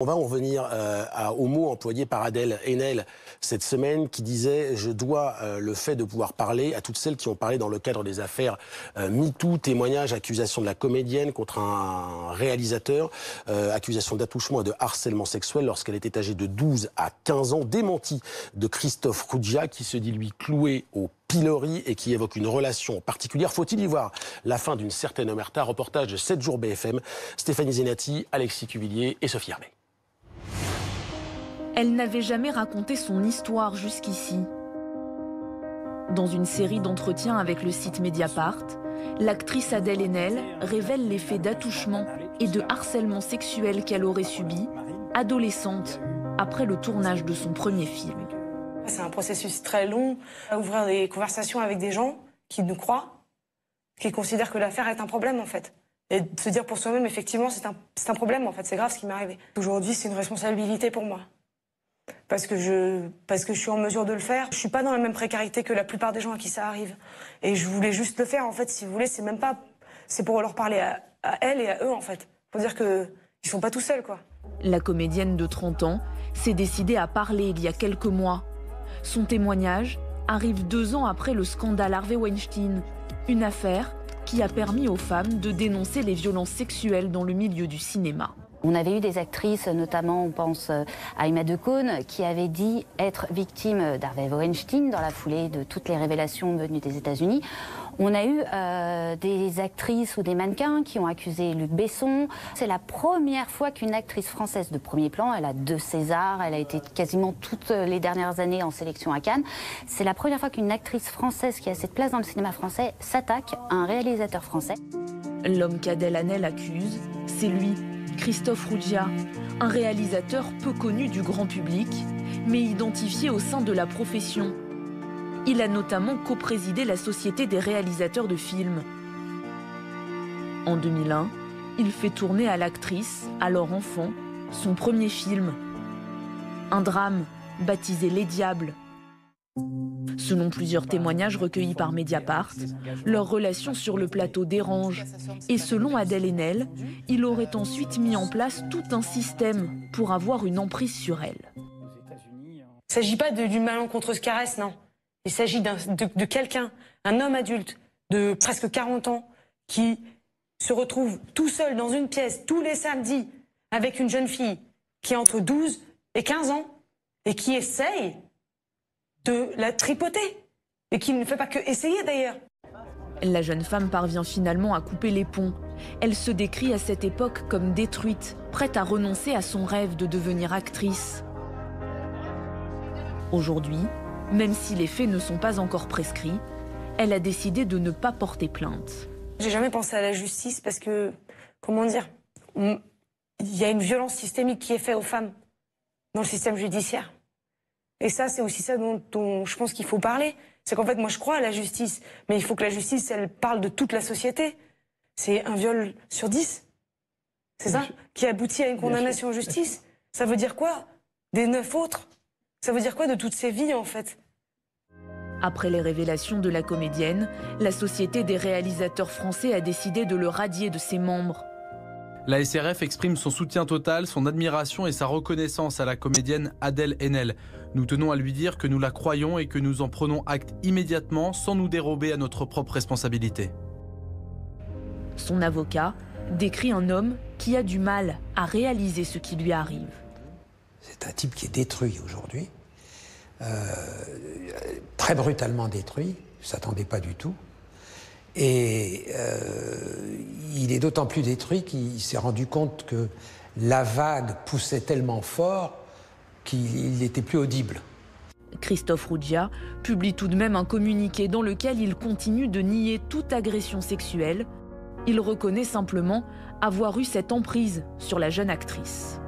On va en revenir aux mots employés par Adèle Haenel cette semaine qui disait « Je dois le fait de pouvoir parler à toutes celles qui ont parlé dans le cadre des affaires MeToo, témoignages, accusations de la comédienne contre un réalisateur, accusation d'attouchement et de harcèlement sexuel lorsqu'elle était âgée de 12 à 15 ans, démenti de Christophe Ruggia qui se dit lui cloué au pilori et qui évoque une relation particulière. Faut-il y voir la fin d'une certaine omerta? Reportage de 7 jours BFM, Stéphanie Zenati, Alexis Cuvillier et Sophie Hermé. Elle n'avait jamais raconté son histoire jusqu'ici. Dans une série d'entretiens avec le site Mediapart, l'actrice Adèle Haenel révèle les faits d'attouchement et de harcèlement sexuel qu'elle aurait subi, adolescente, après le tournage de son premier film. C'est un processus très long, à ouvrir des conversations avec des gens qui nous croient, qui considèrent que l'affaire est un problème en fait. Et de se dire pour soi-même, effectivement, c'est un problème en fait, c'est grave ce qui m'est arrivé. Aujourd'hui, c'est une responsabilité pour moi. Parce que je suis en mesure de le faire. Je suis pas dans la même précarité que la plupart des gens à qui ça arrive. Et je voulais juste le faire, en fait, si vous voulez, c'est même pas... C'est pour leur parler à elles et à eux, en fait. Pour dire qu'ils sont pas tout seuls, quoi. La comédienne de 30 ans s'est décidée à parler il y a quelques mois. Son témoignage arrive 2 ans après le scandale Harvey Weinstein. Une affaire qui a permis aux femmes de dénoncer les violences sexuelles dans le milieu du cinéma. On avait eu des actrices, notamment on pense à Emma Decaune, qui avait dit être victime d'Harvey Weinstein dans la foulée de toutes les révélations venues des États-Unis. On a eu des actrices ou des mannequins qui ont accusé Luc Besson. C'est la première fois qu'une actrice française de premier plan, elle a 2 Césars, elle a été quasiment toutes les dernières années en sélection à Cannes. C'est la première fois qu'une actrice française qui a cette place dans le cinéma français s'attaque à un réalisateur français. L'homme qu'Adèle Haenel accuse, c'est lui. Christophe Ruggia, un réalisateur peu connu du grand public, mais identifié au sein de la profession. Il a notamment coprésidé la Société des réalisateurs de films. En 2001, il fait tourner à l'actrice, alors enfant, son premier film. Un drame baptisé Les Diables. Selon plusieurs témoignages recueillis par Mediapart, leur relation sur le plateau dérange. Et selon Adèle Haenel, il aurait ensuite mis en place tout un système pour avoir une emprise sur elle. Il ne s'agit pas d'une malencontreuse caresse, non. Il s'agit de quelqu'un, un homme adulte de presque 40 ans, qui se retrouve tout seul dans une pièce tous les samedis avec une jeune fille qui a entre 12 et 15 ans et qui essaye de la tripoter, et qui ne fait pas que essayer d'ailleurs. La jeune femme parvient finalement à couper les ponts. Elle se décrit à cette époque comme détruite, prête à renoncer à son rêve de devenir actrice. Aujourd'hui, même si les faits ne sont pas encore prescrits, elle a décidé de ne pas porter plainte. J'ai jamais pensé à la justice parce que, comment dire, il y a une violence systémique qui est faite aux femmes dans le système judiciaire. Et ça, c'est aussi ça dont je pense qu'il faut parler. C'est qu'en fait, moi, je crois à la justice. Mais il faut que la justice, elle parle de toute la société. C'est un viol sur 10. C'est ça qui aboutit à une condamnation en justice. Ça veut dire quoi? Des 9 autres? Ça veut dire quoi de toutes ces vies, en fait? Après les révélations de la comédienne, la Société des réalisateurs français a décidé de le radier de ses membres. La SRF exprime son soutien total, son admiration et sa reconnaissance à la comédienne Adèle Haenel. Nous tenons à lui dire que nous la croyons et que nous en prenons acte immédiatement sans nous dérober à notre propre responsabilité. Son avocat décrit un homme qui a du mal à réaliser ce qui lui arrive. C'est un type qui est détruit aujourd'hui, très brutalement détruit, il ne s'attendait pas du tout. Et il est d'autant plus détruit qu'il s'est rendu compte que la vague poussait tellement fort qu'il n'était plus audible. Christophe Ruggia publie tout de même un communiqué dans lequel il continue de nier toute agression sexuelle. Il reconnaît simplement avoir eu cette emprise sur la jeune actrice.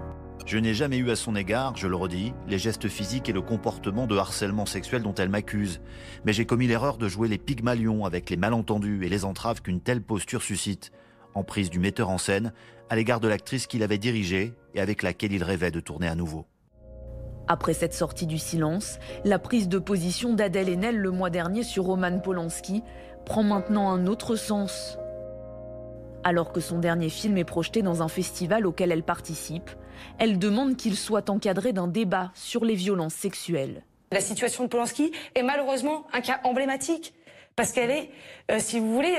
Je n'ai jamais eu à son égard, je le redis, les gestes physiques et le comportement de harcèlement sexuel dont elle m'accuse. Mais j'ai commis l'erreur de jouer les Pygmalions avec les malentendus et les entraves qu'une telle posture suscite. Emprise du metteur en scène à l'égard de l'actrice qu'il avait dirigée et avec laquelle il rêvait de tourner à nouveau. Après cette sortie du silence, la prise de position d'Adèle Haenel le mois dernier sur Roman Polanski prend maintenant un autre sens. Alors que son dernier film est projeté dans un festival auquel elle participe, Elle demande qu'il soit encadré d'un débat sur les violences sexuelles. La situation de Polanski est malheureusement un cas emblématique. Parce qu'elle est, si vous voulez,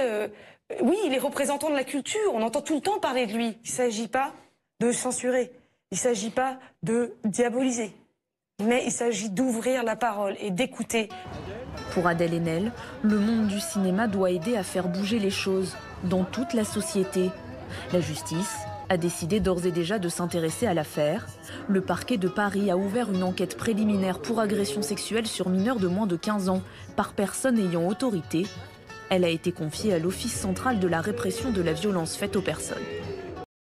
oui, il est représentant de la culture. On entend tout le temps parler de lui. Il ne s'agit pas de censurer. Il ne s'agit pas de diaboliser. Mais il s'agit d'ouvrir la parole et d'écouter. Pour Adèle Haenel, le monde du cinéma doit aider à faire bouger les choses dans toute la société. La justice a décidé d'ores et déjà de s'intéresser à l'affaire. Le parquet de Paris a ouvert une enquête préliminaire pour agression sexuelle sur mineurs de moins de 15 ans par personne ayant autorité. Elle a été confiée à l'Office central de la répression de la violence faite aux personnes.